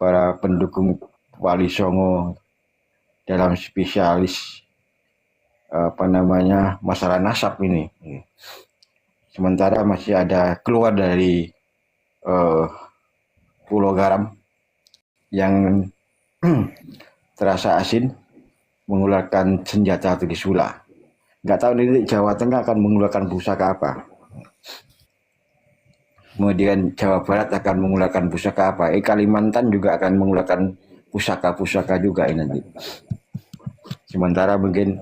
para pendukung Wali Songo dalam spesialis masalah nasab ini. Sementara masih ada keluar dari Pulau Garam yang terasa asin mengeluarkan senjata Trisula. Nggak tahu nih Jawa Tengah akan mengeluarkan pusaka apa. Kemudian Jawa Barat akan mengeluarkan pusaka apa. Kalimantan juga akan mengeluarkan pusaka-pusaka juga ini nanti. Sementara mungkin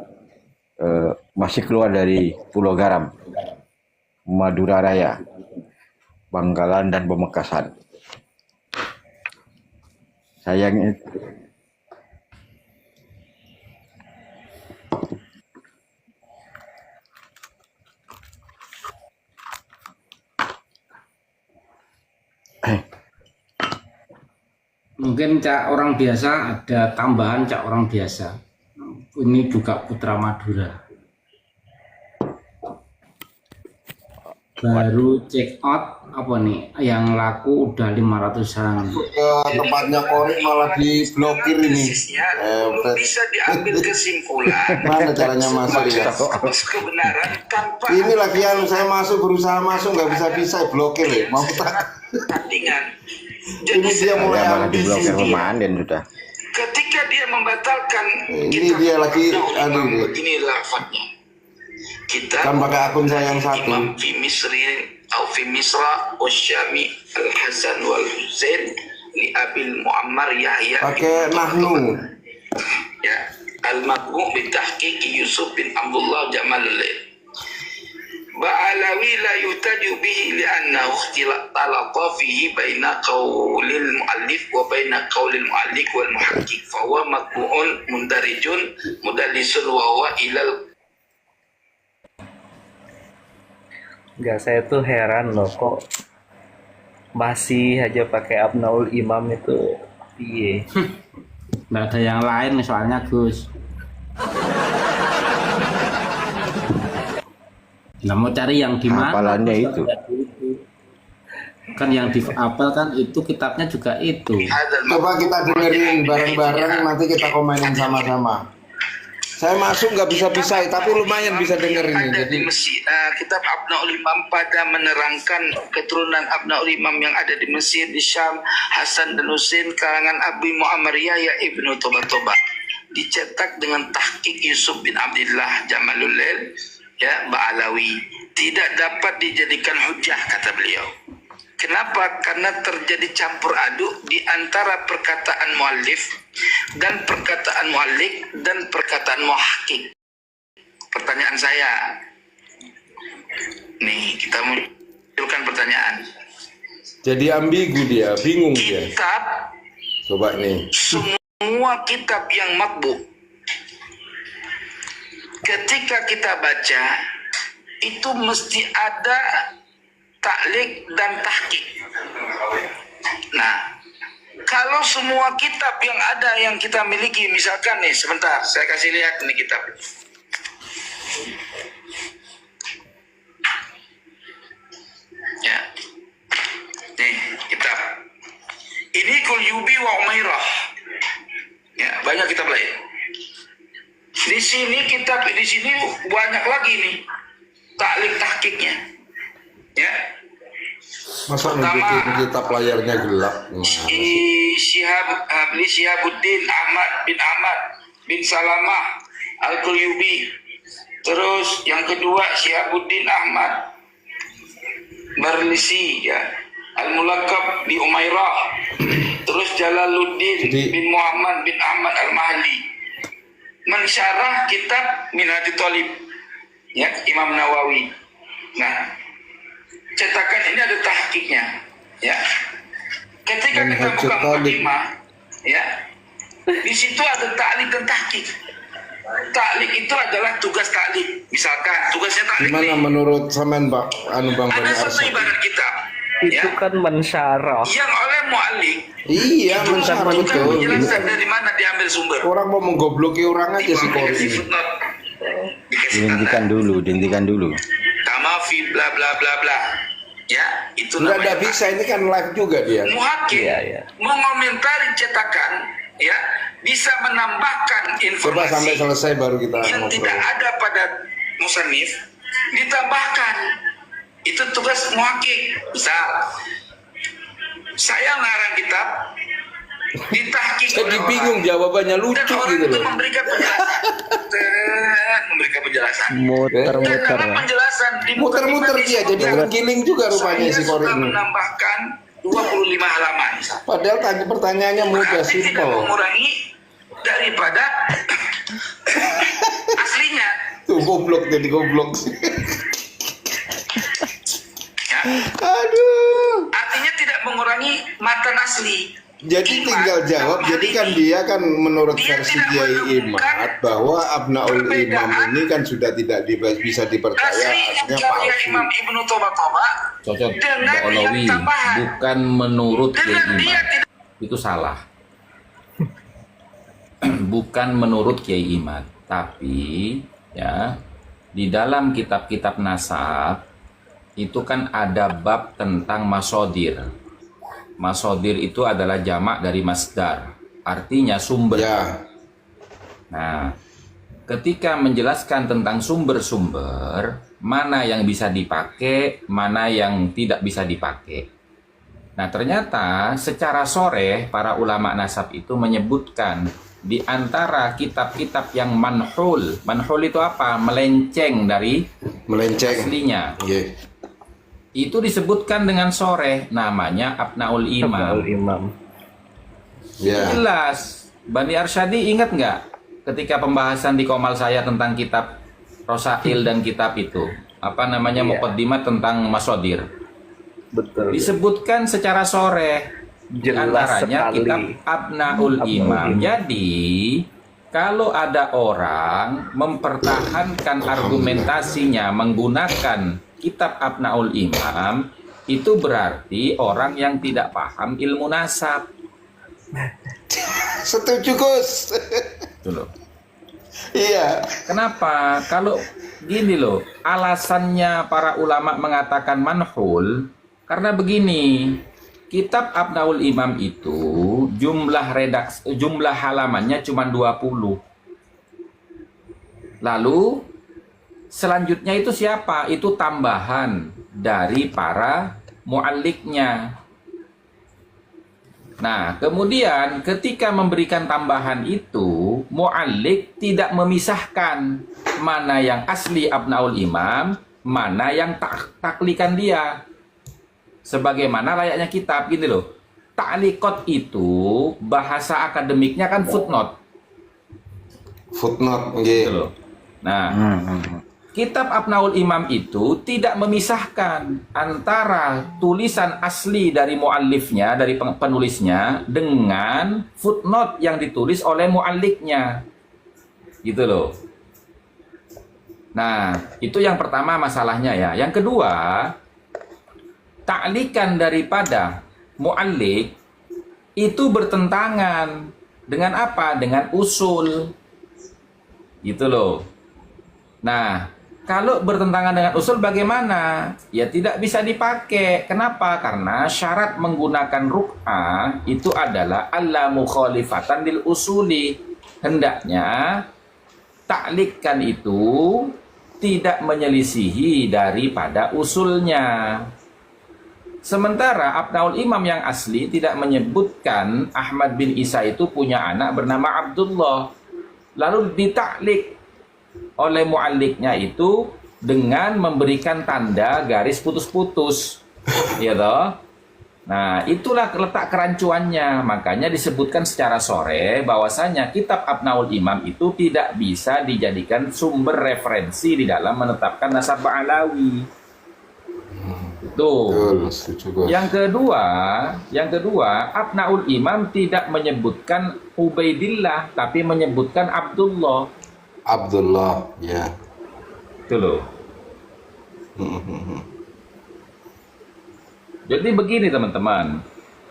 masih keluar dari Pulau Garam, Madura Raya, Bangkalan dan Pamekasan. Sayangnya mungkin cak orang biasa ada tambahan cak orang biasa. Ini juga Putra Madura. Baru check out apa nih yang laku udah 500-an. Tempatnya Kori malah diblokir ini. Bisa diambil kesimpulan. Mana caranya masuk ya? Kebenaran tanpa ini lagi yang saya berusaha masuk nggak bisa blokir ya. Mau tak? tandingan. Ini dia mulai malah diblokir kemarin sudah. Ketika dia membatalkan, ini dia lagi ini lafadznya. Kita kan pakai akun saya yang satu. Imam fi Misri atau fi Misra Wasyami Al Hasan wal Husain li Abil Muammar Yahya. Pakai nahnu. Ya, Al Maqbu' bi tahqiq Yusuf bin Abdullah Jamalul. Ba'alawi la yutaju bihi li'annahu ikhtilata fihi baina qaulil muallif wa baina qaulil muallik wal muhaqqiq fa huwa maqbu'un mundarijun mudallisun wa huwa ilal. Enggak, saya tuh heran loh kok masih aja pakai Abnaul Imam itu piye. Nggak ada yang lain soalnya Gus. Nah mau cari yang di mana? Hafalannya itu. Kan yang dihafal kan itu kitabnya juga itu. Coba kita dengerin bareng-bareng, nanti kita komenin sama-sama. Saya masuk nggak bisa, tapi lumayan bisa dengerin. Jadi kitab Abnaul Imam pada menerangkan keturunan Abnaul Imam yang ada di Mesir, di Syam, Hasan dan Husain karangan Abi Muammar Yahya ibnu Toba, dicetak dengan tahqiq Yusuf bin Abdullah Jamalul ya Ba'alawi, tidak dapat dijadikan hujah kata beliau. Kenapa? Karena terjadi campur aduk di antara perkataan muallif dan perkataan muallik dan perkataan muhaqqiq. Pertanyaan saya, nih kita munculkan pertanyaan. Jadi ambigu dia, bingung dia. Kitab, coba nih. Semua kitab yang matbu, ketika kita baca itu mesti ada ta'liq dan tahqiq. Nah, kalau semua kitab yang ada yang kita miliki, misalkan nih, sebentar, saya kasih lihat nih kitab. Ya, nih kitab. Ini Qulyubi wa Umairah. Ya, banyak kitab lain. Di sini kitab di sini banyak lagi nih ta'liq tahqiqnya. Ya. Masa nunjukin kitab layarnya gelap? Syihabuddin Ahmad bin Salamah Al-Qulyubi. Terus yang kedua Syihabuddin Ahmad Barlisi ya, Al-Mulaqab bi Umairah. Terus Jalaluddin bin Muhammad bin Ahmad Al-Mahli mensyarah kitab Minhajut Thalib ya, Imam Nawawi. Nah, cetakan ini ada tahqiqnya ya. Ketika kita buka mukadimah ya, di situ ada ta'liq dan tahqiq. Ta'liq itu adalah tugas ta'liq. Misalkan tugasnya ta'liq. Gimana menurut Samen Bang Bang ada satu ibarat kitab itu ya, kan mensyarah yang oleh mu'alliq. Iya, mensyarah betul. Menjelaskan dari mana diambil sumber. Orang mau menggobloki orang aja sih kok ini. Dihentikan dulu. Kama fi bla bla bla bla. Ya, itu itu Nggak namanya. bisa, ini kan live juga dia. Muhakim Iya, iya. mengomentari cetakan, ya, bisa menambahkan Coba sampai informasi selesai baru kita yang tidak ngobrol. ada pada musannif, ditambahkan. Itu tugas muhakim. Misal saya ngarang kitab, ditahqiq Jadi oleh bingung orang, jawabannya, dan lucu orang gitu itu loh. memberikan penjelasan. Memberikan penjelasan. Dan Muter-muter dalam ya. penjelasan di Muter-muter dia, jadi tergiling juga rupanya saya si Kori sudah ini. menambahkan 25 halaman. Padahal pertanyaannya mudah, Berarti tidak simpel. mengurangi daripada aslinya. Tuh goblok, jadi goblok. Ya. Aduh. Artinya tidak mengurangi matan asli. Jadi Iman, tinggal jawab. dalam hal Jadi kan ini, dia kan menurut dia versi tidak Kiai menemukan Imad bahwa Abnaul perbedaan Imam ini kan sudah tidak bisa dipercaya, asli aslinya karya palsu. Imam Ibnu Toba Cocok dengan Mbak yang Olawi, tambahan. bukan menurut Kiai dengan dia Imam. tidak Itu salah. Bukan menurut Kiai Imad, tapi ya di dalam kitab-kitab nasab itu kan ada bab tentang masodir. Masodir itu adalah jamak dari masdar, artinya sumber. Ya, Nah, ketika menjelaskan tentang sumber-sumber, mana yang bisa dipakai, mana yang tidak bisa dipakai. Nah, ternyata secara soreh para ulama nasab itu menyebutkan di antara kitab-kitab yang manhul. Manhul itu apa? Melenceng dari melenceng. aslinya. Iya. Itu disebutkan dengan soreh, namanya Abnaul Abnaul Imam. Imam. Ya. Jelas. Bani Arsyadi ingat nggak ketika pembahasan di Komal saya tentang kitab Rosail dan kitab itu? Apa namanya, Iya. Muqaddimah tentang Masodir. Betul. Disebutkan secara soreh. Di Jelas antaranya sekali. kitab Abnaul Abnaul Imam. Imam. Jadi, kalau ada orang mempertahankan argumentasinya menggunakan kitab Abnaul Imam, itu berarti orang yang tidak paham ilmu nasab. Setuju Gus. Itu loh. Iya. Kenapa? Kalau gini loh, alasannya para ulama mengatakan manhul karena begini, kitab Abnaul Imam itu jumlah halamannya cuma 20. Lalu selanjutnya itu siapa? Itu tambahan dari para mualliknya. Nah, kemudian ketika memberikan tambahan itu, muallik tidak memisahkan mana yang asli Abnaul Imam, mana yang taklikan dia. Sebagaimana layaknya kitab, gini loh. Ta'liqat itu bahasa akademiknya kan footnote. Footnote, Gitu nggih. loh. Nah, kitab Abnaul Imam itu tidak memisahkan antara tulisan asli dari muallifnya, dari penulisnya, dengan footnote yang ditulis oleh mualliknya. Gitu loh. Nah, itu yang pertama masalahnya ya. Yang kedua, ta'likan daripada muallik itu bertentangan dengan apa? Dengan usul. Gitu loh. Nah, kalau bertentangan dengan usul bagaimana? Ya tidak bisa dipakai. Kenapa? Karena syarat menggunakan ruk'ah itu adalah alla mukhalifatan lil usuli. Hendaknya ta'likan itu tidak menyelisihi daripada usulnya. Sementara Abnaul Imam yang asli tidak menyebutkan Ahmad bin Isa itu punya anak bernama Abdullah. Lalu ditaklik oleh mualliknya itu dengan memberikan tanda garis putus-putus. Ya toh? Nah, itulah letak kerancuannya. Makanya disebutkan secara sore bahwasanya kitab Abnaul Imam itu tidak bisa dijadikan sumber referensi di dalam menetapkan nasab Ba'alawi. Tuh. Betul, setuju Gus. Yang kedua, Abnaul Imam tidak menyebutkan Ubaidillah, tapi menyebutkan Abdullah. Abdullah, ya. Itu loh. Jadi begini teman-teman,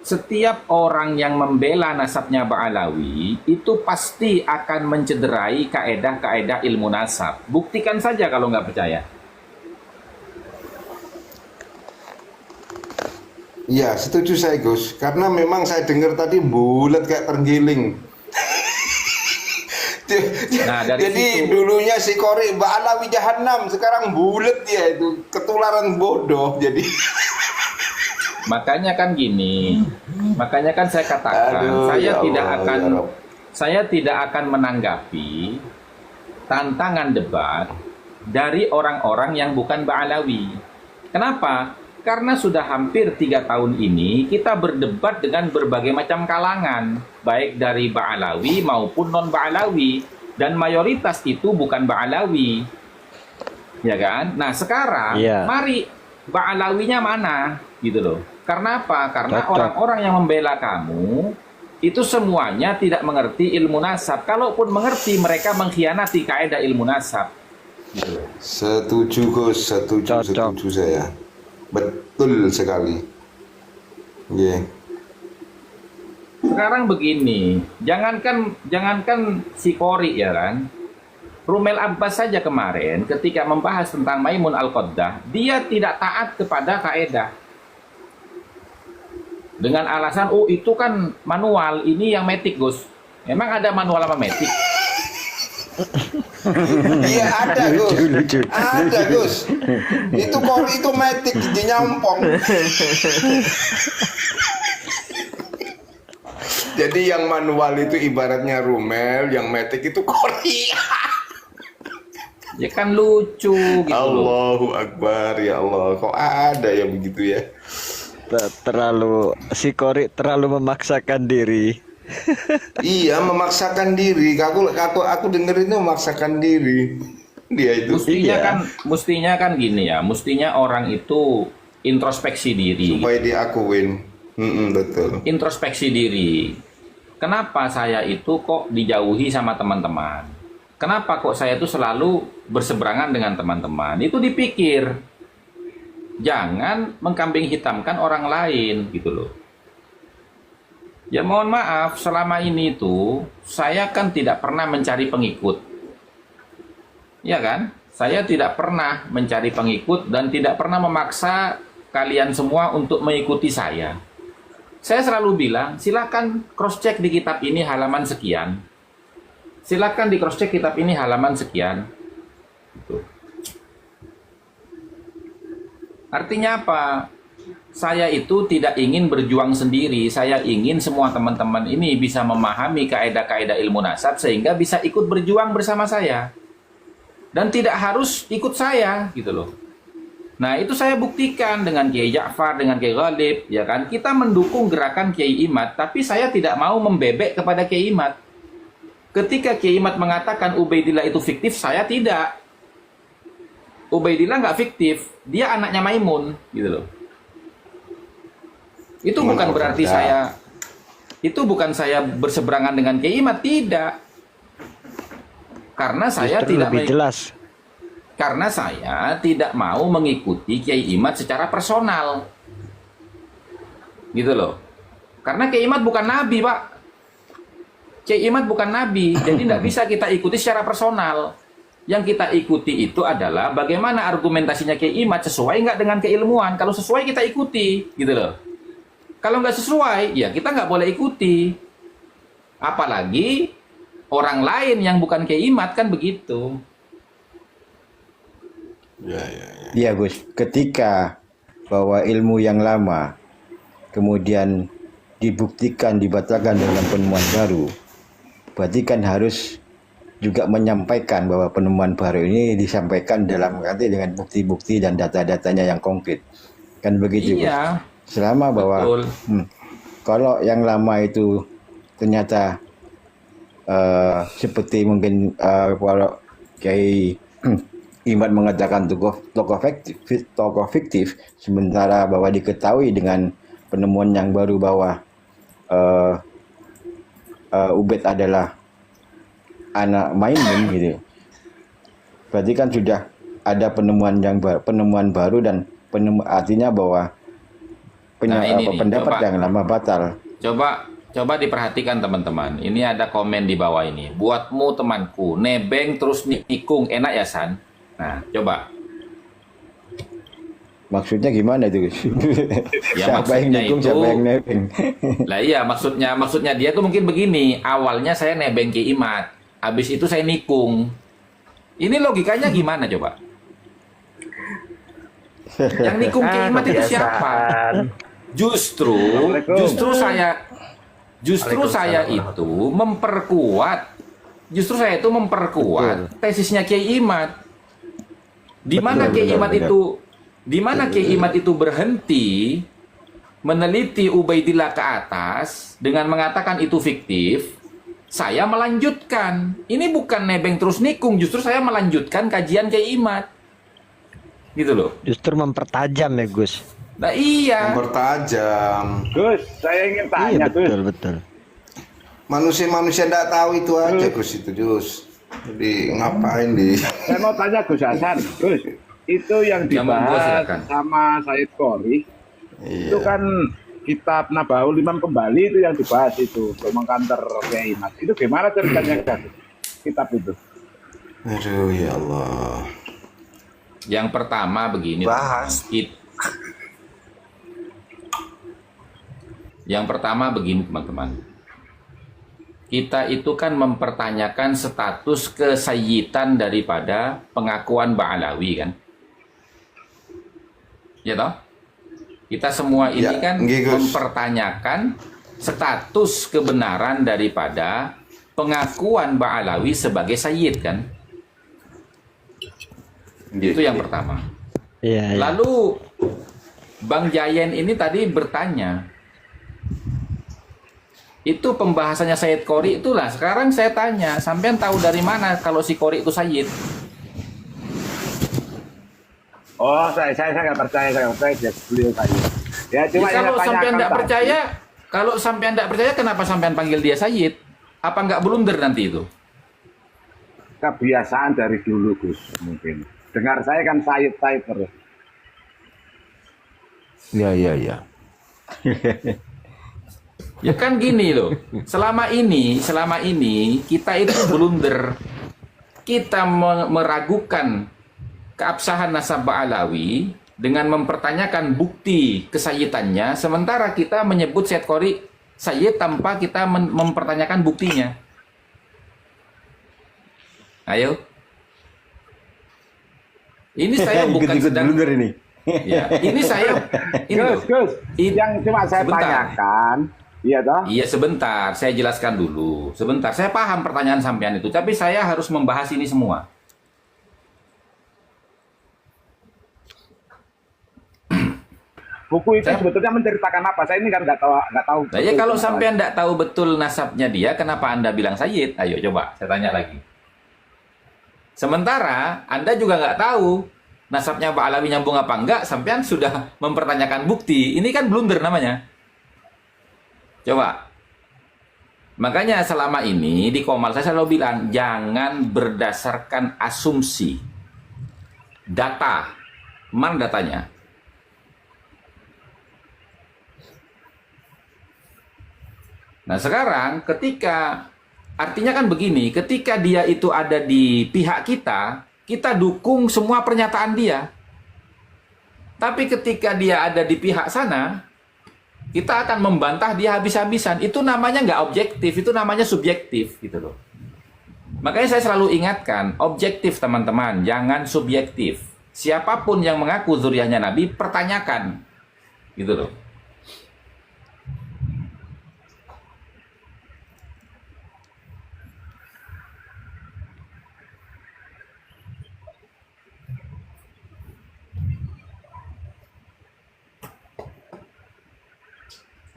setiap orang yang membela nasabnya Ba'alawi itu pasti akan mencederai kaedah-kaedah ilmu nasab. Buktikan saja kalau nggak percaya. Iya, setuju saya Gus. Karena memang saya dengar tadi bulat kayak terenggiling. Nah, dari Jadi situ dulunya si Kori Ba'alawi Jahannam, sekarang bulat ya itu ketularan bodoh. Jadi makanya kan gini, makanya kan saya katakan aduh, ya Allah, ya Rob. saya tidak akan menanggapi tantangan debat dari orang-orang yang bukan Ba'alawi. Kenapa? Karena sudah hampir 3 tahun ini kita berdebat dengan berbagai macam kalangan, baik dari Ba'alawi maupun non-Ba'alawi, dan mayoritas itu bukan Ba'alawi, ya kan? Nah sekarang mari Ba'alawinya mana, gitu loh. Karena apa? Karena orang-orang yang membela kamu itu semuanya tidak mengerti ilmu nasab. Kalaupun mengerti, mereka mengkhianati kaidah ilmu nasab. Gitu loh. Setuju Gus, setuju saya. Betul sekali. Iya. Sekarang begini, jangankan si Kori ya kan, Rumel Abbas saja kemarin ketika membahas tentang Maimun Al-Qaddah, dia tidak taat kepada kaidah. Dengan alasan, oh itu kan manual, ini yang metik Gus. Emang ada manual sama metik? Iya ada Gus. Ada Gus. Itu Kori itu metik di nyampong. Jadi yang manual itu ibaratnya Rumel, yang metik itu Kori. Ya kan lucu gitu loh. Allahu Akbar, ya Allah. Kok ada ya begitu ya? Si Kori terlalu memaksakan diri. Iya, memaksakan diri. Aku dengerinnya memaksakan diri. Dia itu. Mestinya kan gini ya, mestinya orang itu introspeksi diri. Supaya diakuin. Betul. Introspeksi diri. Kenapa saya itu kok dijauhi sama teman-teman? Kenapa kok saya itu selalu berseberangan dengan teman-teman? Itu dipikir. Jangan mengkambing hitamkan orang lain gitu loh. Ya mohon maaf, selama ini tuh saya kan tidak pernah mencari pengikut. Ya kan? Saya tidak pernah mencari pengikut dan tidak pernah memaksa kalian semua untuk mengikuti saya. Saya selalu bilang, silakan cross-check di kitab ini halaman sekian. Silakan di cross-check kitab ini halaman sekian. Gitu. Artinya apa? Saya itu tidak ingin berjuang sendiri. Saya ingin semua teman-teman ini bisa memahami kaidah-kaidah ilmu nasab sehingga bisa ikut berjuang bersama saya. Dan tidak harus ikut saya, gitu loh. Nah, itu saya buktikan dengan Kiai Ja'far, dengan Kiai Ghalib, ya kan? Kita mendukung gerakan Kiai Imad, tapi saya tidak mau membebek kepada Kiai Imad. Ketika Kiai Imad mengatakan Ubaidillah itu fiktif, saya tidak. Ubaidillah nggak fiktif, dia anaknya Maimun, gitu loh. Itu bukan berarti saya berseberangan dengan Kiai Imad, tidak. Karena saya tidak lebih jelas. Karena saya tidak mau mengikuti Kiai Imad secara personal. Gitu loh. Karena Kiai Imad bukan nabi, Pak. Kiai Imad bukan nabi, jadi tidak bisa kita ikuti secara personal. Yang kita ikuti itu adalah bagaimana argumentasinya Kiai Imad sesuai nggak dengan keilmuan. Kalau sesuai kita ikuti, gitu loh. Kalau nggak sesuai, ya kita nggak boleh ikuti. Apalagi orang lain yang bukan Kiai Imad kan begitu. Iya Gus, ketika bahwa ilmu yang lama kemudian dibuktikan dibatalkan dengan penemuan baru, berarti kan harus juga menyampaikan bahwa penemuan baru ini disampaikan dalam arti dengan bukti-bukti dan data-datanya yang konkret, kan begitu Gus? Iya. Selama bahwa kalau yang lama itu ternyata seperti mungkin kalau Kiai Imad mengatakan tokoh fiktif, sementara bahwa diketahui dengan penemuan yang baru bahwa Ubaid adalah anak Maimun gitu. Berarti kan sudah ada penemuan baru dan artinya bahwa pendapat yang lama batal. Coba diperhatikan teman-teman. Ini ada komen di bawah ini. Buatmu temanku, nebeng terus nikung, enak ya San? Nah, coba. Maksudnya gimana itu? Ya, Siapa yang maksudnya nikung, itu- siapa yang nebeng? Lah iya, maksudnya dia tuh mungkin begini. Awalnya saya nebeng Ki Imat, habis itu saya nikung. Ini logikanya gimana coba? Yang nikung Ki Imat itu siapa? Kebiasaan. Justru saya itu memperkuat tesisnya Kiai Imat. Di mana Kiai Imat itu berhenti meneliti Ubaidillah ke atas dengan mengatakan itu fiktif, saya melanjutkan. Ini bukan nebeng terus nikung, justru saya melanjutkan kajian Kiai Imat. Gitu loh. Justru mempertajam ya Gus. Nah iya. Bertajam. Gus, saya ingin tanya, Iya betul Gus. betul. Manusia tidak tahu itu aja Gus itu Gus. Jadi ngapain di? Saya mau tanya Gus Hasan, Gus, itu yang Ya, monggo, dibahas silakan. sama Said Qori, itu Iya. kan kitab Nabaul Imam kembali itu yang dibahas itu untuk mengkanter Kiai Imat. Itu gimana ceritanya kan? Kitab itu. Aduh ya Allah. Yang pertama begini. Yang pertama begini teman-teman. Kita itu kan mempertanyakan status kesayyidan daripada pengakuan Ba'alawi kan. Ya toh? Kita semua ini Ya, kan nggih, Gus. mempertanyakan status kebenaran daripada pengakuan Ba'alawi sebagai sayyid kan. Itu yang pertama. Iya. Iya. Lalu Bang Jayen ini tadi bertanya, itu pembahasannya Sayyid Qori itulah. Sekarang saya tanya, sampean tahu dari mana kalau si Qori itu Sayyid? Oh, saya nggak percaya, dia beliau tadi. Ya cuma Ya, yang kalau saya sampean tanyakan tidak tadi, percaya, kenapa sampean panggil dia Sayyid? Apa nggak blunder nanti itu? kebiasaan dari dulu Gus mungkin. Dengar saya kan Said terus. Iya, iya, iya. Ya kan gini loh. Selama ini kita itu blunder. Kita meragukan keabsahan nasab Ba'alawi dengan mempertanyakan bukti kesayyidannya, sementara kita menyebut Sayyid Qori sayyid tanpa kita mempertanyakan buktinya. Ayo. Ini saya bukan Ikut-ikut sedang blunder ini. ya, ini loh. Gus, yang cuma saya Sebentar. tanyakan, iya toh? Iya sebentar, saya jelaskan dulu. Sebentar, saya paham pertanyaan sampean itu, tapi saya harus membahas ini semua. Buku itu sebetulnya menceritakan apa? Saya ini kan nggak tahu. Nah, ya kalau sampean tidak tahu betul nasabnya dia, kenapa Anda bilang Sayyid? Ayo coba, saya tanya lagi. Sementara Anda juga nggak tahu nasabnya Ba'alawi nyambung apa enggak, sampean sudah mempertanyakan bukti. Ini kan blunder namanya. Coba. Makanya selama ini di Komal saya selalu bilang, jangan berdasarkan asumsi. Data. Mana datanya? Nah sekarang artinya kan begini, ketika dia itu ada di pihak kita dukung semua pernyataan dia. Tapi ketika dia ada di pihak sana, kita akan membantah dia habis-habisan. Itu namanya nggak objektif, itu namanya subjektif gitu loh. Makanya saya selalu ingatkan, objektif teman-teman, jangan subjektif. Siapapun yang mengaku zuriyahnya Nabi, pertanyakan gitu loh.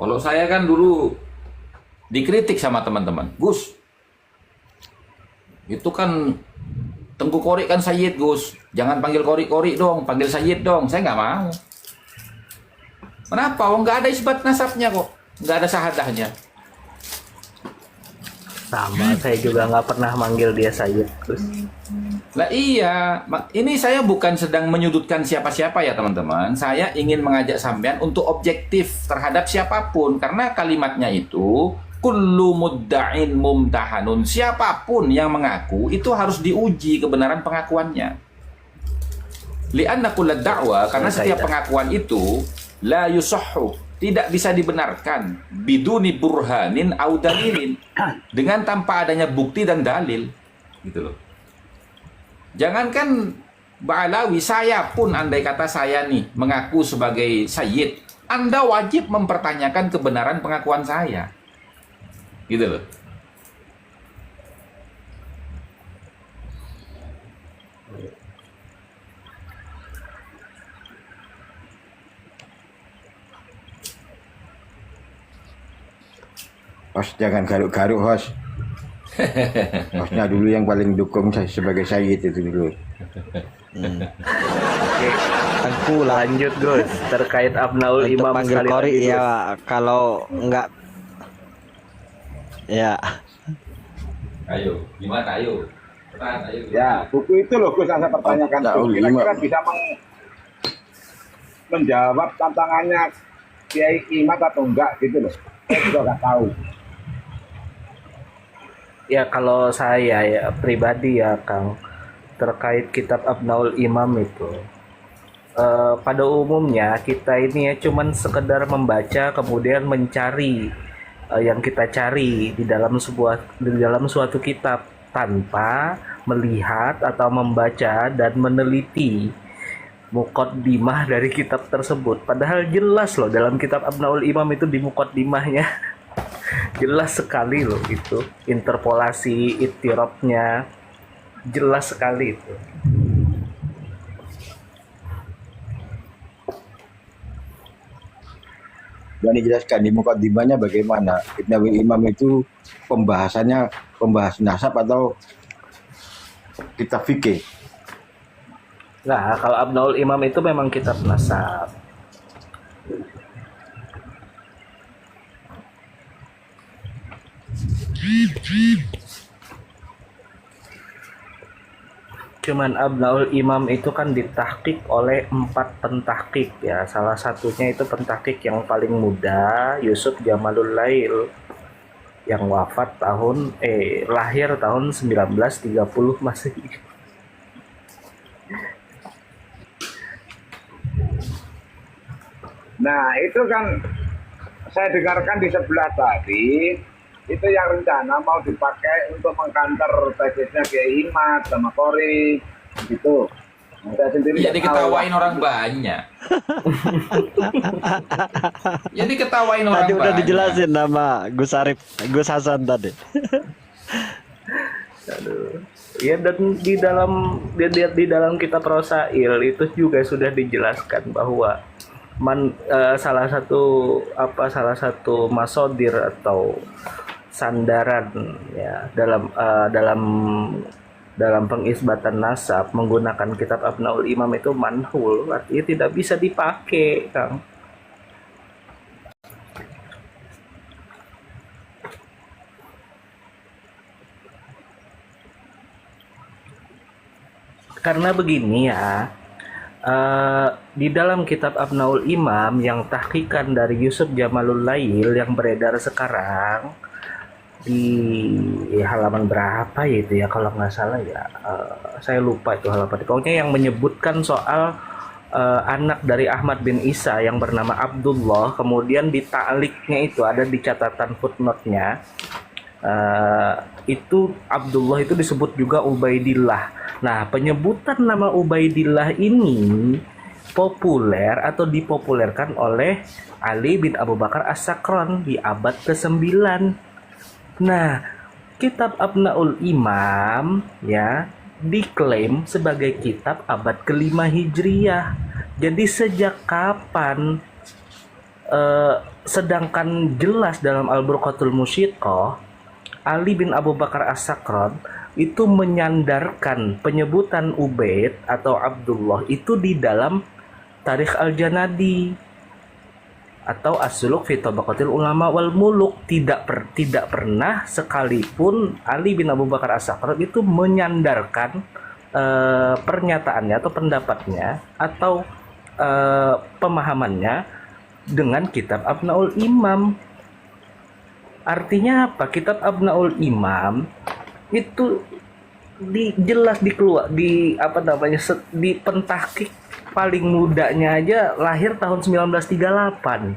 Kalau saya kan dulu dikritik sama teman-teman, Gus, itu kan Tengku Qori kan Sayyid, Gus. Jangan panggil Qori dong, panggil Sayyid dong. Saya nggak mau. Kenapa? Oh, nggak ada isbat nasabnya kok, nggak ada syahadahnya. Sama, saya juga nggak pernah manggil dia Sayyid, Gus. Lah iya, ini saya bukan sedang menyudutkan siapa-siapa ya teman-teman. Saya ingin mengajak sampean untuk objektif terhadap siapapun. Karena kalimatnya itu, kullu mudda'in mumtahanun. Siapapun yang mengaku, itu harus diuji kebenaran pengakuannya. Li'anna kullad da'wa, karena setiap Kaidah. pengakuan itu la yusahhu, tidak bisa dibenarkan biduni burhanin au dalilin, dengan tanpa adanya bukti dan dalil, gitu loh. Jangankan Ba'alawi, saya pun andai kata saya nih mengaku sebagai sayyid, Anda wajib mempertanyakan kebenaran pengakuan saya. Gitu loh. Host jangan garuk-garuk host. Hostnya dulu yang paling dukung saya sebagai sayyid itu dulu. Oke, Tengku lah. lanjut Gus terkait Abnaul Untuk Imam panggil sekali Kori lagi, Gus. ya, kalau enggak ya. Ayo, gimana? Ayo. Cepat, ayo. Ya, buku itu loh Gus yang saya pertanyakan. Abnaul Kira-kira Imam. bisa menjawab tantangannya Kiai Imad atau enggak gitu loh. Saya juga nggak tahu. Ya kalau saya ya pribadi ya Kang, terkait kitab Abnaul Imam itu pada umumnya kita ini ya cuman sekedar membaca kemudian mencari yang kita cari di dalam suatu kitab tanpa melihat atau membaca dan meneliti muqaddimah dari kitab tersebut. Padahal jelas loh dalam kitab Abnaul Imam itu di muqaddimahnya jelas sekali loh itu interpolasi ittirabnya jelas sekali itu. Dan dijelaskan di mukaddimahnya bagaimana Ibnu Imam itu pembahasannya pembahas nasab atau kitab fikih. Nah, kalau Abnaul Imam itu memang kitab nasab. Cuman Abnaul Imam itu kan ditahqiq oleh 4 pentahqiq ya. Salah satunya itu pentahqiq yang paling muda, Yusuf Jamalul Lail, yang lahir tahun 1930 Masehi. Nah, itu kan saya dengarkan di sebelah tadi, itu yang rencana mau dipakai untuk mengkanter tesisnya Kiai Imad sama Kori, gitu. Nah, saya sendiri Jadi nggak tahu. ketawain orang banyak. Jadi ketawain orang Tadi banyak. udah dijelasin nama Gus Arif, Gus Hasan tadi. Aduh. Ya dan di dalam kitab Rosail itu juga sudah dijelaskan bahwa salah satu masodir atau sandaran ya dalam pengisbatan nasab menggunakan kitab Abnaul Imam itu manhul, artinya tidak bisa dipakai, Kang. Karena begini ya, di dalam kitab Abnaul Imam yang tahqiqan dari Yusuf Jamalul Lail yang beredar sekarang di halaman berapa ya itu ya kalau nggak salah ya, saya lupa itu halaman. Pokoknya yang menyebutkan soal anak dari Ahmad bin Isa yang bernama Abdullah, kemudian di ta'liknya itu ada di catatan footnote-nya. Itu Abdullah itu disebut juga Ubaidillah. Nah, penyebutan nama Ubaidillah ini populer atau dipopulerkan oleh Ali bin Abu Bakar As-Sakran di abad ke-9. Nah, kitab Abnaul Imam ya diklaim sebagai kitab abad ke-5 Hijriyah. Jadi sejak kapan sedangkan jelas dalam Al-Burqatul Musyiqqah Ali bin Abu Bakar As-Sakran itu menyandarkan penyebutan Ubaid atau Abdullah itu di dalam Tarikh Al-Janadi atau As-Suluk fi Tabaqatil Ulama wal Muluk. Tidak pernah sekalipun Ali bin Abu Bakar As-Sakran itu menyandarkan pernyataannya atau pendapatnya atau pemahamannya dengan kitab Abnaul Imam. Artinya apa? Kitab Abnaul Imam itu jelas di pentahqiq paling mudanya aja lahir tahun 1938.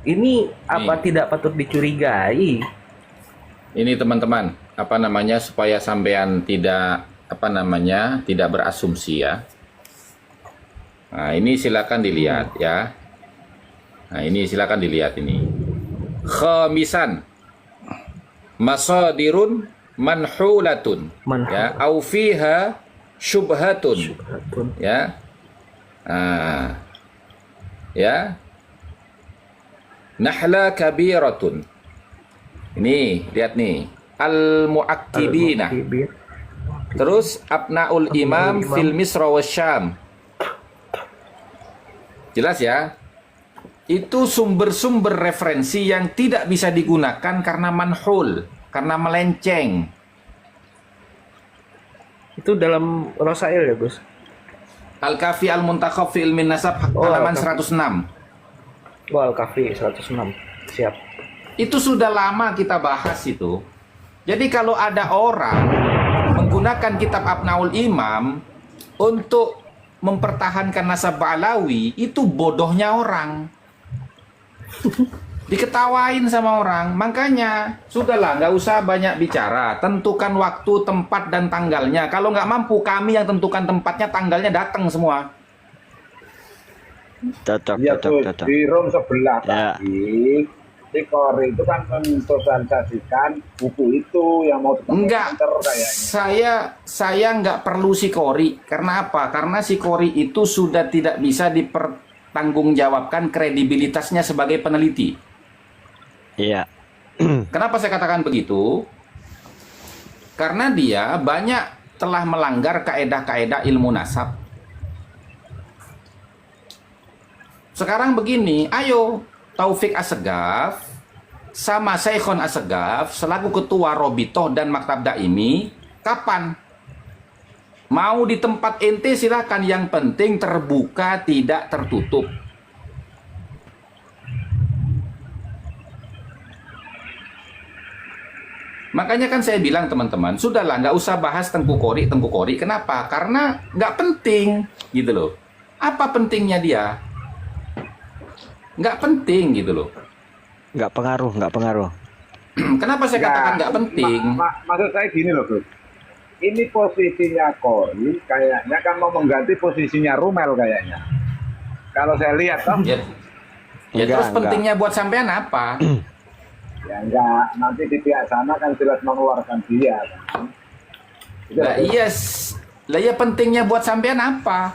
Ini apa tidak patut dicurigai? Ini teman-teman, apa namanya, supaya sampean tidak tidak berasumsi ya. Nah, ini silakan dilihat ya. Nah, ini silakan dilihat ini. Khamisan masadirun manhulatun ya, au fiha syubhatun ya. Nah, ya. Nahla kabiratun. Ini lihat nih, al-mu'akkibina. Terus abnaul imam fil Misra wa Syam. Jelas ya? Itu sumber-sumber referensi yang tidak bisa digunakan karena manhul, karena melenceng. Itu dalam Rosail ya, Gus? Al-Kafi Al-Muntakhab fi Ilmin Nasab halaman 106. Al-Kafi 106. Siap. Itu sudah lama kita bahas itu. Jadi kalau ada orang menggunakan kitab Abnaul Imam untuk mempertahankan nasab Ba'alawi, itu bodohnya orang. Diketawain sama orang. Makanya sudahlah, nggak usah banyak bicara. Tentukan waktu, tempat, dan tanggalnya. Kalau nggak mampu, kami yang tentukan tempatnya, tanggalnya, datang semua. Cocok, Iya cocok, tuh, cocok. di room sebelah Ya. tadi, si Kori itu kan mensosialisasikan buku itu yang mau Enggak, kayaknya. saya nggak perlu sikori. Karena apa? Karena sikori itu sudah tidak bisa dipertanggungjawabkan kredibilitasnya sebagai peneliti. Iya. Kenapa saya katakan begitu? Karena dia banyak telah melanggar kaedah-kaedah ilmu nasab. Sekarang begini, ayo Taufik Assegaf sama Syekhon Assegaf selaku ketua Robitoh dan Maktab Daimi, kapan? Mau di tempat ente silakan, yang penting terbuka, tidak tertutup. Makanya kan saya bilang teman-teman, sudahlah nggak usah bahas Tengku Kori. Kenapa? Karena nggak penting gitu loh. Apa pentingnya dia? Nggak penting gitu loh. Nggak pengaruh. Kenapa saya katakan nggak penting? Maksud saya gini loh, Gus. Ini posisinya Kori kayaknya kan mau mengganti posisinya Rumel kayaknya. Kalau saya lihat toh, Ya, Enggak, terus enggak. pentingnya buat sampean apa? ya enggak, nanti di pihak sana kan jelas mengeluarkan dia. Kan? Lah iya, lah ya pentingnya buat sampean apa?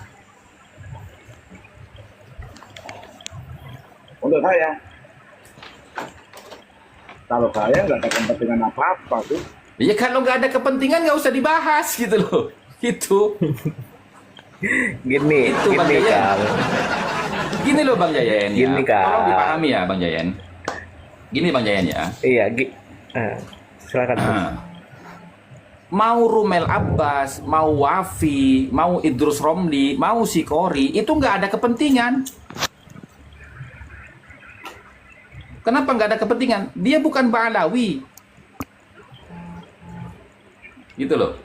Untuk saya, kalau saya nggak ada kepentingan apa-apa tuh. Ya kalau nggak ada kepentingan nggak usah dibahas gitu loh. Gitu. Gini, Itu, Bang gini Yayan. Kang. Gini loh Bang Jayen ya. Gini, Kak. Tolong dipahami ya Bang Jayen. Gini Bang Jayen ya. Iya, silakan. Gus. Nah, mau Rumel Abbas, mau Wafi, mau Idrus Romli, mau Sikori, itu nggak ada kepentingan. Kenapa nggak ada kepentingan? Dia bukan Ba'alawi. Gitu loh.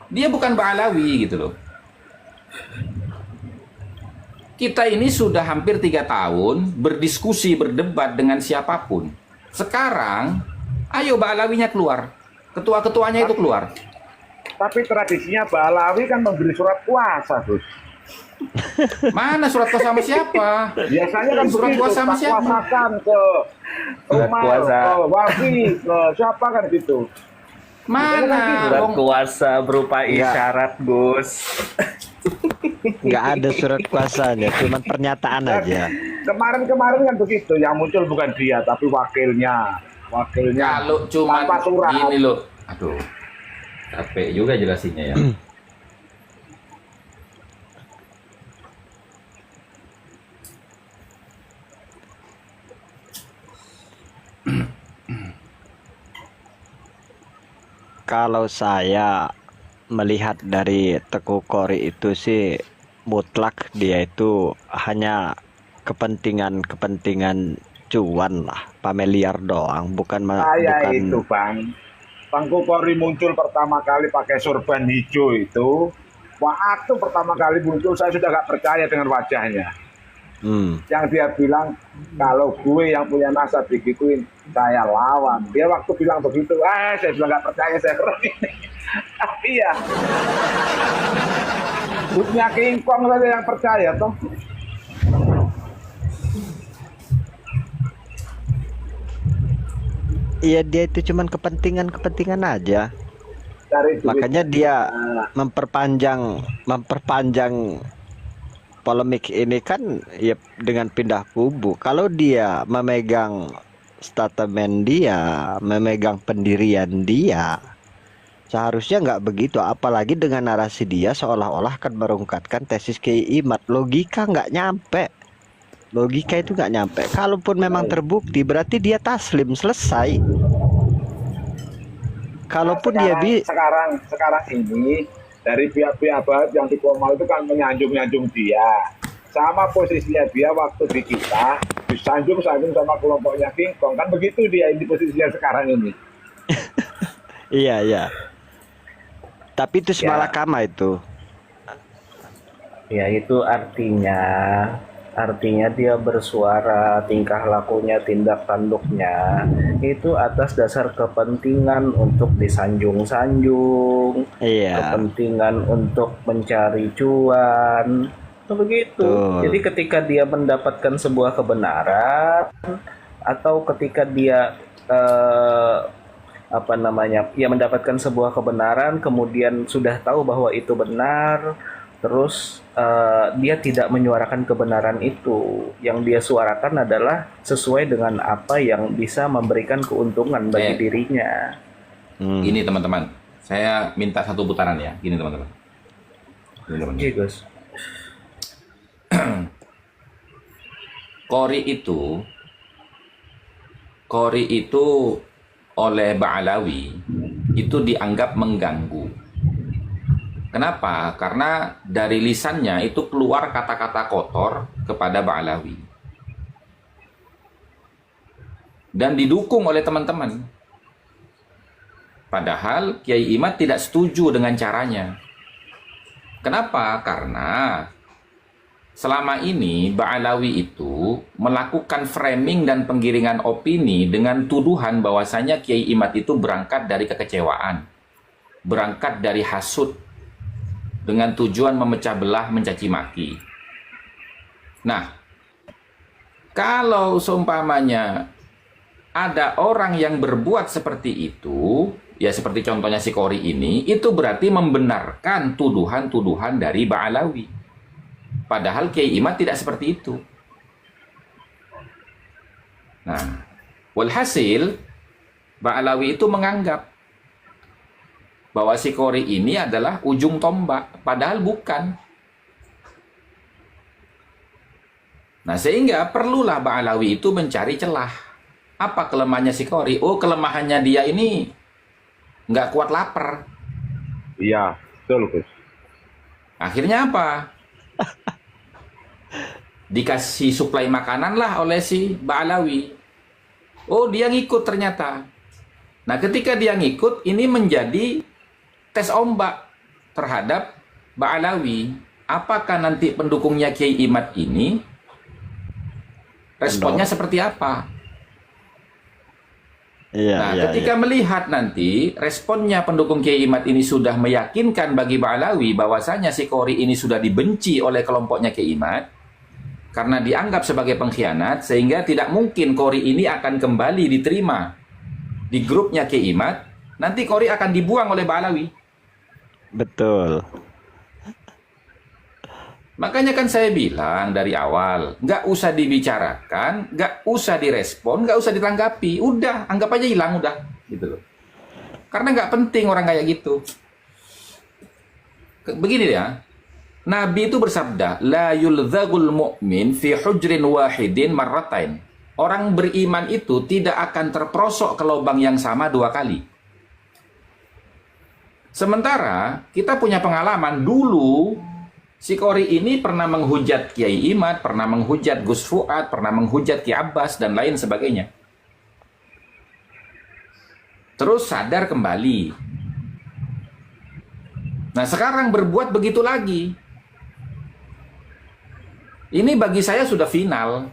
Dia bukan Ba'alawi gitu loh. Kita ini sudah hampir 3 tahun berdiskusi, berdebat dengan siapapun. Sekarang, ayo Ba'alawinya keluar. Ketua-ketuanya itu keluar. Tapi tradisinya Ba'alawi kan memberi surat kuasa, Gus. Mana surat kuasa sama siapa? Biasanya kan Surat begitu, kuasa sama siapa? kuasakan ke Surat Umar, kuasa. ke Wafi, ke siapa kan gitu. Mana? Surat Wong- kuasa berupa isyarat, Gus. Nggak ada surat kuasanya, cuma pernyataan aja. Kemarin-kemarin kan begitu, yang muncul bukan dia tapi wakilnya. Kalau cuma tanpa surat. gini loh. Aduh. Capek juga jelasinnya ya. Kalau saya melihat dari Teku Kori itu sih mutlak dia itu hanya kepentingan cuan lah, familiar doang, bukan Saya bukan itu Bang Kori muncul pertama kali pakai sorban hijau itu Waktu pertama kali muncul saya sudah gak percaya dengan wajahnya. Yang dia bilang kalau gue yang punya nasab digituin saya lawan. Dia waktu bilang begitu, saya sudah gak percaya, saya keren ini. Tapi ya, punya King Kong saja yang percaya toh. Iya, dia itu cuman kepentingan aja. Dari duit. Makanya dia memperpanjang polemik ini kan ya dengan pindah kubu. Kalau dia memegang statement dia, memegang pendirian dia, seharusnya nggak begitu. Apalagi dengan narasi dia seolah-olah kan merungkatkan tesis Kiai Imad. Logika nggak nyampe. Logika itu nggak nyampe. Kalaupun memang terbukti, berarti dia taslim, selesai. Kalaupun sekarang ini dari pihak-pihak barat yang di Komal itu kan menyanjung-nyanjung dia. Sama posisinya dia waktu di kita disanjung-sanjung sama kelompoknya King Kong, kan begitu dia ini posisinya sekarang ini. Iya. Tapi itu semalakama itu. Ya itu artinya dia bersuara, tingkah lakunya, tindak tanduknya itu atas dasar kepentingan untuk disanjung-sanjung, kepentingan untuk mencari cuan, begitu. Jadi ketika dia mendapatkan sebuah kebenaran atau ketika dia mendapatkan sebuah kebenaran, kemudian sudah tahu bahwa itu benar, terus dia tidak menyuarakan kebenaran itu. Yang dia suarakan adalah sesuai dengan apa yang bisa memberikan keuntungan bagi dirinya. Ini teman-teman, saya minta satu putaran ya. Gini teman-teman. Iya, Gus. Qori itu oleh Ba'alawi itu dianggap mengganggu. Kenapa? Karena dari lisannya itu keluar kata-kata kotor kepada Ba'alawi. Dan didukung oleh teman-teman. Padahal Kiai Imad tidak setuju dengan caranya. Kenapa? Karena selama ini Ba'alawi itu melakukan framing dan penggiringan opini dengan tuduhan bahwasanya Kiai Imad itu berangkat dari kekecewaan, berangkat dari hasud, dengan tujuan memecah belah, mencaci maki. Nah, kalau seumpamanya ada orang yang berbuat seperti itu, ya seperti contohnya si Qori ini, itu berarti membenarkan tuduhan-tuduhan dari Ba'alawi. Padahal Kiai Imad tidak seperti itu. Nah, walhasil Ba'alawi itu menganggap bahwa si Qori ini adalah ujung tombak, padahal bukan. Nah, sehingga perlulah Ba'alawi itu mencari celah. Apa kelemahannya si Qori? Oh, kelemahannya dia ini nggak kuat lapar. Iya, betul, Gus. Akhirnya apa? Dikasih suplai makanan lah oleh si Ba'alawi. Oh, dia ngikut ternyata. Nah, ketika dia ngikut, ini menjadi tes ombak terhadap Ba'alawi. Apakah nanti pendukungnya Kiai Imad ini responnya seperti apa? Ketika melihat nanti responnya pendukung Kiai Imad ini sudah meyakinkan bagi Ba'alawi bahwasanya si Qori ini sudah dibenci oleh kelompoknya Kiai Imad karena dianggap sebagai pengkhianat, sehingga tidak mungkin Qori ini akan kembali diterima di grupnya Kiai Imad. Nanti Qori akan dibuang oleh Ba'alawi. Betul. Makanya kan saya bilang dari awal, nggak usah dibicarakan, nggak usah direspon, nggak usah ditanggapi, udah anggap aja hilang udah, gitu loh. Karena nggak penting orang kayak gitu. Begini ya, Nabi itu bersabda, la yulzagul mu'min fi hujrin wahidin marratain. Orang beriman itu tidak akan terperosok ke lubang yang sama 2 kali. Sementara kita punya pengalaman dulu, si Qori ini pernah menghujat Kiai Imad, pernah menghujat Gus Fuad, pernah menghujat Ki Abbas, dan lain sebagainya. Terus sadar kembali. Nah sekarang berbuat begitu lagi. Ini bagi saya sudah final.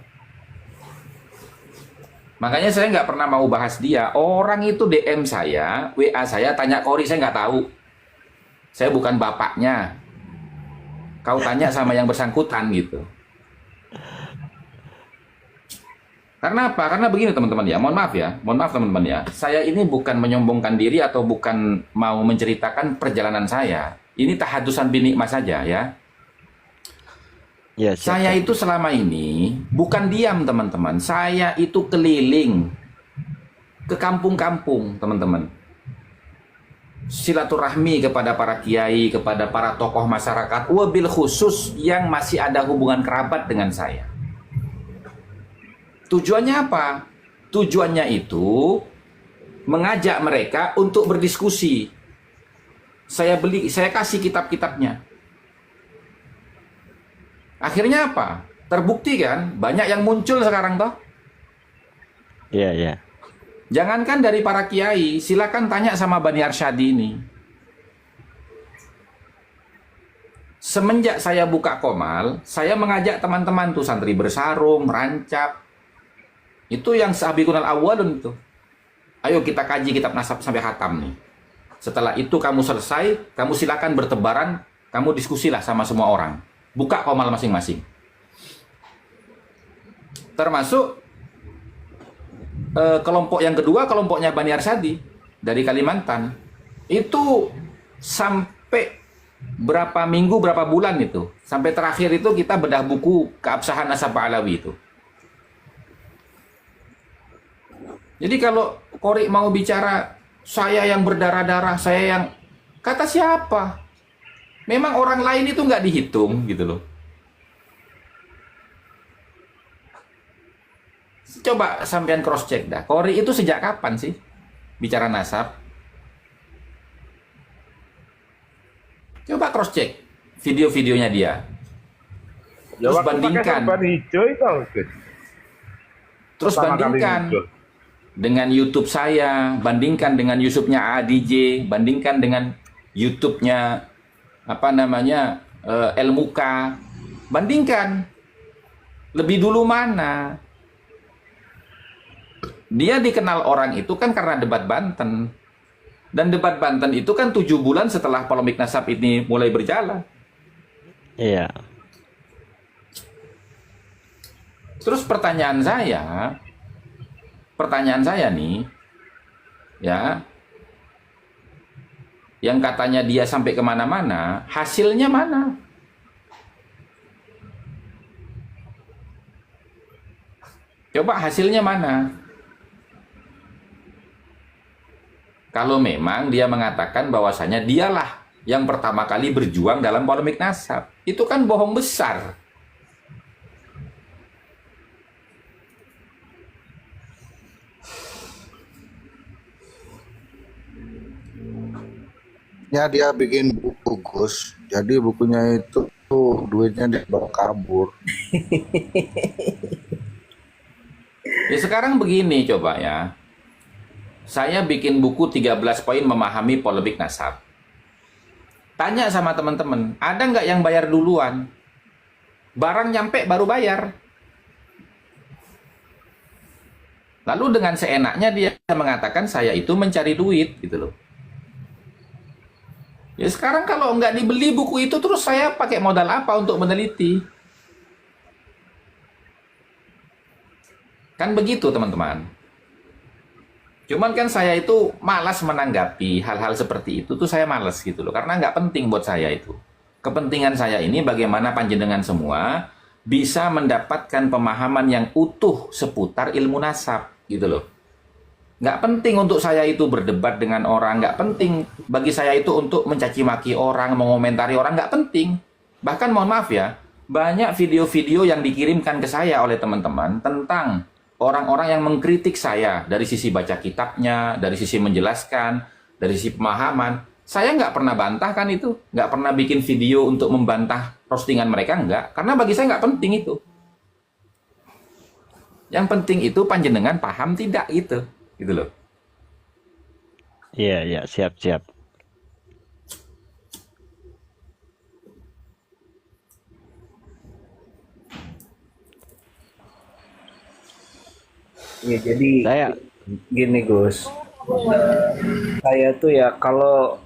Makanya saya nggak pernah mau bahas dia. Orang itu DM saya, WA saya, tanya Kori, saya nggak tahu. Saya bukan bapaknya. Kau tanya sama yang bersangkutan gitu. Karena apa? Karena begini teman-teman ya, mohon maaf teman-teman ya. Saya ini bukan menyombongkan diri atau bukan mau menceritakan perjalanan saya. Ini tahadusan binikmah saja ya. Ya, siap, Saya siap. itu selama ini bukan diam teman-teman. Saya itu keliling ke kampung-kampung teman-teman. Silaturahmi kepada para kiai, kepada para tokoh masyarakat, wabil khusus yang masih ada hubungan kerabat dengan saya. Tujuannya apa? Tujuannya itu mengajak mereka untuk berdiskusi. Saya kasih kitab-kitabnya. Akhirnya apa? Terbukti kan? Banyak yang muncul sekarang toh. Iya, iya. Jangankan dari para kiai, silakan tanya sama Bani Arsyadi ini. Semenjak saya buka Komal, saya mengajak teman-teman tuh santri bersarung, rancap. Itu yang sabiqunal awwalun itu. Ayo kita kaji kitab nasab sampai khatam nih. Setelah itu kamu selesai, kamu silakan bertebaran, kamu diskusilah sama semua orang. Buka Komal masing-masing. Termasuk kelompok yang kedua, kelompoknya Bani Arsyadi dari Kalimantan. Itu sampai berapa minggu, berapa bulan itu. Sampai terakhir itu kita bedah buku Keabsahan Nasab Alawi itu. Jadi kalau Kori mau bicara, saya yang berdarah-darah, saya yang... Kata siapa? Memang orang lain itu nggak dihitung gitu loh. Coba sampean cross check dah. Kori itu sejak kapan sih bicara nasab? Coba cross check video-videonya dia. Ya, Terus waktu pakai bandingkan. sorban hijau itu, Gus. Terus Pertama kali bandingkan muncul. dengan YouTube saya, bandingkan dengan YouTube-nya ADJ, bandingkan dengan YouTube-nya apa namanya El Muka, bandingkan lebih dulu mana. Dia dikenal orang itu kan karena debat Banten, dan debat Banten itu kan 7 bulan setelah polemik nasab ini mulai berjalan. Iya. Terus pertanyaan saya nih ya, yang katanya dia sampai kemana-mana, hasilnya mana? Coba hasilnya mana? Kalau memang dia mengatakan bahwasanya dialah yang pertama kali berjuang dalam polemik nasab, itu kan bohong besar. Ya dia bikin buku Gus. Jadi bukunya itu tuh duitnya dibawa kabur. Ya sekarang begini coba ya. Saya bikin buku 13 poin memahami polemik nasab. Tanya sama teman-teman, ada nggak yang bayar duluan? Barang nyampe baru bayar. Lalu dengan seenaknya dia mengatakan saya itu mencari duit gitu loh. Ya sekarang kalau nggak dibeli buku itu, terus saya pakai modal apa untuk meneliti? Kan begitu teman-teman. Cuman kan saya itu malas menanggapi hal-hal seperti itu tuh, saya malas gitu loh. Karena nggak penting buat saya itu. Kepentingan saya ini bagaimana panjenengan semua bisa mendapatkan pemahaman yang utuh seputar ilmu nasab gitu loh. Nggak penting untuk saya itu berdebat dengan orang, nggak penting bagi saya itu untuk mencaci maki orang, mengomentari orang, nggak penting. Bahkan mohon maaf ya, banyak video-video yang dikirimkan ke saya oleh teman-teman tentang orang-orang yang mengkritik saya dari sisi baca kitabnya, dari sisi menjelaskan, dari sisi pemahaman. Saya nggak pernah bantah kan itu, nggak pernah bikin video untuk membantah postingan mereka, nggak. Karena bagi saya nggak penting itu. Yang penting itu panjenengan paham tidak gitu. Gitu loh. Iya, iya, siap, siap. Ya jadi Saya gini Gus, saya tuh ya kalau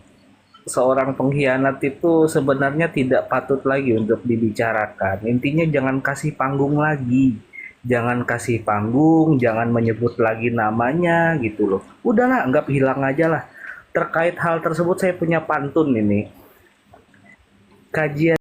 seorang pengkhianat itu sebenarnya tidak patut lagi untuk dibicarakan. Intinya jangan kasih panggung lagi. Jangan kasih panggung, jangan menyebut lagi namanya gitu loh. Udahlah, anggap hilang aja lah. Terkait hal tersebut saya punya pantun ini. Kajian